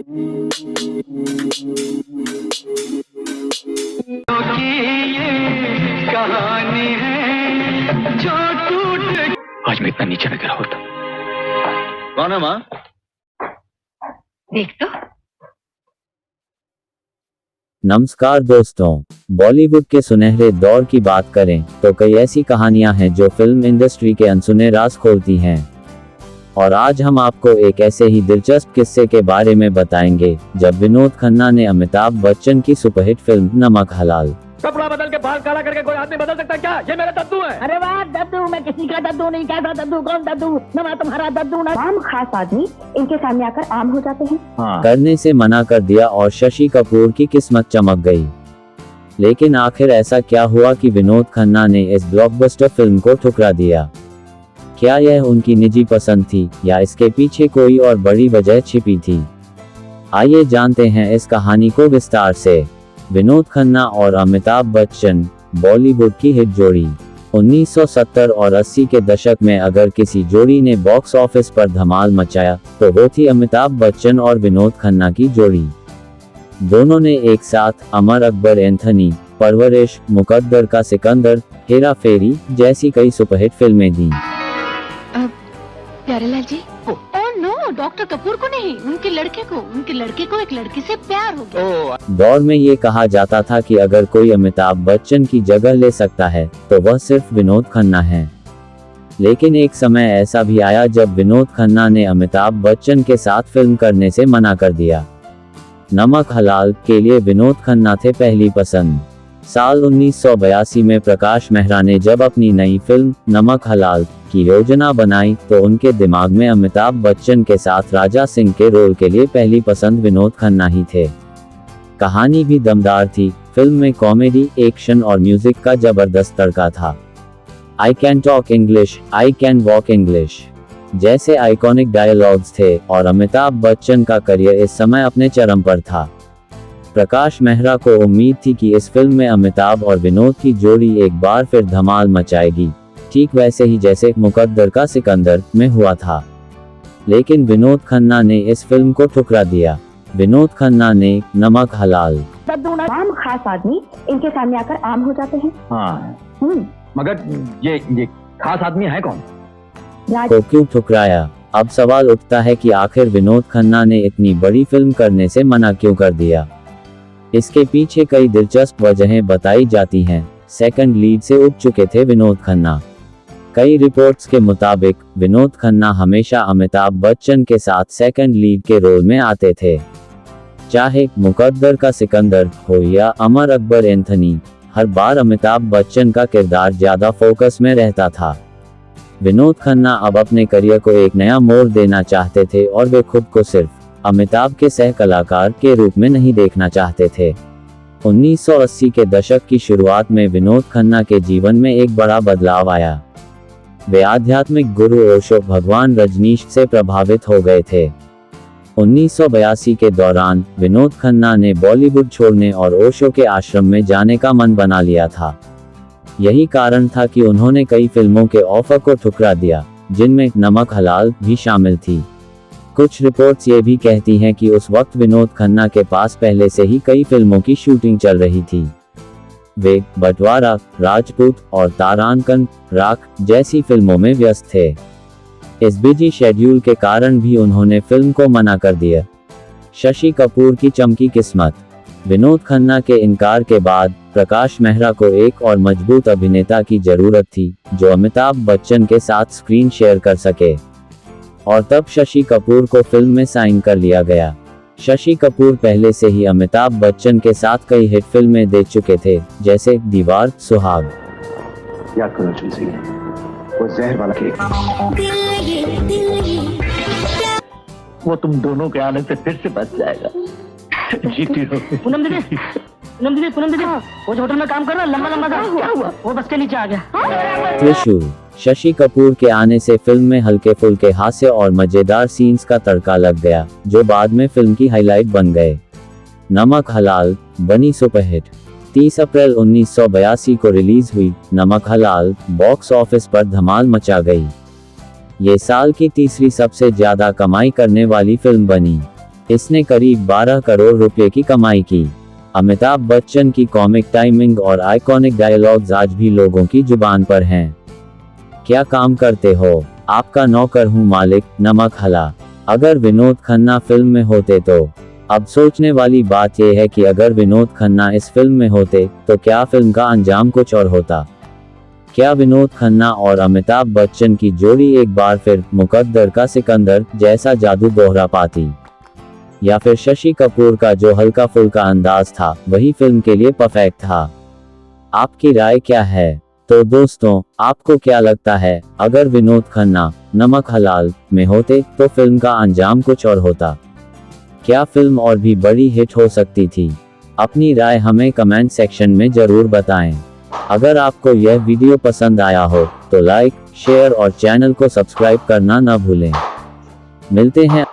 कहानी है जो टूट। आज मैं इतना नीचे न गिरा होता। कौन है माँ? देख तो। नमस्कार दोस्तों, बॉलीवुड के सुनहरे दौर की बात करें तो कई ऐसी कहानियां हैं जो फिल्म इंडस्ट्री के अनसुने राज खोलती हैं। और आज हम आपको एक ऐसे ही दिलचस्प किस्से के बारे में बताएंगे जब विनोद खन्ना ने अमिताभ बच्चन की सुपरहिट फिल्म नमक हलाल। कपड़ा बदल के बाल काला करके कोई आदमी बदल सकता है क्या? ये मेरा दद्दू है। अरे वाह दद्दू, मैं किसी का दद्दू नहीं। कैसा दद्दू? कौन दद्दू? ना मैं तुम्हारा दद्दू ना। आम खास आदमी इनके सामने आकर आम हो जाते हैं। करने से मना कर दिया और शशि कपूर की किस्मत चमक गई। लेकिन आखिर ऐसा क्या हुआ कि विनोद खन्ना ने इस ब्लॉकबस्टर फिल्म को ठुकरा दिया? क्या यह उनकी निजी पसंद थी या इसके पीछे कोई और बड़ी वजह छिपी थी? आइए जानते हैं इस कहानी को विस्तार से। विनोद खन्ना और अमिताभ बच्चन बॉलीवुड की हिट जोड़ी। 1970 और 80 के दशक में अगर किसी जोड़ी ने बॉक्स ऑफिस पर धमाल मचाया तो वो थी अमिताभ बच्चन और विनोद खन्ना की जोड़ी। दोनों ने एक साथ अमर अकबर एंथनी, परवरिश, मुकद्दर का सिकंदर, हेरा फेरी जैसी कई सुपरहिट फिल्में दी। प्यारेलाल जी, ओह नो, डॉक्टर कपूर को नहीं, उनके लड़के को एक लड़की से प्यार हो गया। दौर में ये कहा जाता था कि अगर कोई अमिताभ बच्चन की जगह ले सकता है तो वह सिर्फ विनोद खन्ना है। लेकिन एक समय ऐसा भी आया जब विनोद खन्ना ने अमिताभ बच्चन के साथ फिल्म करने से मना कर दिया। नमक हलाल के लिए विनोद खन्ना थे पहली पसंद। साल 1982 में प्रकाश मेहरा ने जब अपनी नई फिल्म नमक हलाल की योजना बनाई तो उनके दिमाग में अमिताभ बच्चन के साथ राजा सिंह के रोल के लिए पहली पसंद विनोद खन्ना ही थे। कहानी भी दमदार थी। फिल्म में कॉमेडी, एक्शन और म्यूजिक का जबरदस्त तड़का था। I can talk English, I can walk English जैसे आइकॉनिक डायलॉग्स थे और अमिताभ बच्चन का करियर इस समय अपने चरम पर था। प्रकाश मेहरा को उम्मीद थी कि इस फिल्म में अमिताभ और विनोद की जोड़ी एक बार फिर धमाल मचाएगी, ठीक वैसे ही जैसे मुकद्दर का सिकंदर में हुआ था। लेकिन विनोद खन्ना ने इस फिल्म को ठुकरा दिया। विनोद खन्ना ने नमक हलाल। दद्दू ना, आम खास आदमी इनके सामने आकर आम हो जाते हैं। हाँ। मगर ये खास आदमी है कौन? को क्यों ठुकराया? अब सवाल उठता है कि आखिर विनोद खन्ना ने इतनी बड़ी फिल्म करने से मना क्यों कर दिया। इसके पीछे कई दिलचस्प वजहें बताई जाती हैं। सेकंड लीड से उठ चुके थे विनोद खन्ना। कई रिपोर्ट्स के मुताबिक विनोद खन्ना हमेशा अमिताभ बच्चन के साथ सेकंड लीड के रोल में आते थे। चाहे मुकद्दर का सिकंदर हो या अमर अकबर एंथनी, हर बार अमिताभ बच्चन का किरदार ज्यादा फोकस में रहता था। विनोद खन्ना अब अपने करियर को एक नया मोड़ देना चाहते थे और वे खुद को सिर्फ अमिताभ के सह कलाकार के रूप में नहीं देखना चाहते थे। 1980 के दशक की शुरुआत में विनोद खन्ना के जीवन में एक बड़ा बदलाव आया। वे आध्यात्मिक गुरु ओशो भगवान रजनीश से प्रभावित हो गए थे। 1982 के दौरान विनोद खन्ना ने बॉलीवुड छोड़ने और ओशो के आश्रम में जाने का मन बना लिया था। यही कारण था कि उन्होंने कई फिल्मों के ऑफर को ठुकरा दिया, जिनमें नमक हलाल भी शामिल थी। कुछ रिपोर्ट्स ये भी कहती हैं कि उस वक्त विनोद खन्ना के पास पहले से ही कई फिल्मों की शूटिंग चल रही थी। वे बंटवारा, राजपूत और तारांकन राख जैसी फिल्मों में व्यस्त थे। इस बिजी शेड्यूल के कारण भी उन्होंने फिल्म को मना कर दिया। शशि कपूर की चमकी किस्मत। विनोद खन्ना के इनकार के बाद प्रकाश मेहरा को एक और मजबूत अभिनेता की जरूरत थी जो अमिताभ बच्चन के साथ स्क्रीन शेयर कर सके। और तब शशि कपूर को फिल्म में साइन कर लिया गया। शशि कपूर पहले से ही अमिताभ बच्चन के साथ कई हिट फिल्में दे चुके थे, जैसे दीवार, सुहाग। याद करो तुलसी, वो जहर वाला केक, वो तुम दोनों के आने से फिर से बच जाएगा। जीती रहो। पूनम दीदी, वो होटल में काम कर रहा लंबा था, क्या हुआ? वो बस के नीचे आ गया। त्रिशूल। शशि कपूर के आने से फिल्म में हल्के फुल्के हास्य और मजेदार सीन्स का तड़का लग गया, जो बाद में फिल्म की हाईलाइट बन गए। नमक हलाल बनी सुपरहिट। 30 अप्रैल 1982 को रिलीज हुई नमक हलाल बॉक्स ऑफिस पर धमाल मचा गई। ये साल की तीसरी सबसे ज्यादा कमाई करने वाली फिल्म बनी। इसने करीब 12 करोड़ रुपए की कमाई की। अमिताभ बच्चन की कॉमिक टाइमिंग और आइकॉनिक डायलॉग्स आज भी लोगों की जुबान पर हैं। क्या काम करते हो? आपका नौकर हूँ मालिक, नमक हला। अगर विनोद खन्ना फिल्म में होते तो? अब सोचने वाली बात यह है कि अगर विनोद खन्ना इस फिल्म में होते तो क्या फिल्म का अंजाम कुछ और होता? क्या विनोद खन्ना और अमिताभ बच्चन की जोड़ी एक बार फिर मुकद्दर का सिकंदर जैसा जादू दोहरा पाती? या फिर शशि कपूर का जो हल्का फुल्का अंदाज था वही फिल्म के लिए परफेक्ट था? आपकी राय क्या है? तो दोस्तों, आपको क्या लगता है, अगर विनोद खन्ना नमक हलाल में होते तो फिल्म का अंजाम कुछ और होता? क्या फिल्म और भी बड़ी हिट हो सकती थी? अपनी राय हमें कमेंट सेक्शन में जरूर बताएं। अगर आपको यह वीडियो पसंद आया हो तो लाइक, शेयर और चैनल को सब्सक्राइब करना न भूलें। मिलते हैं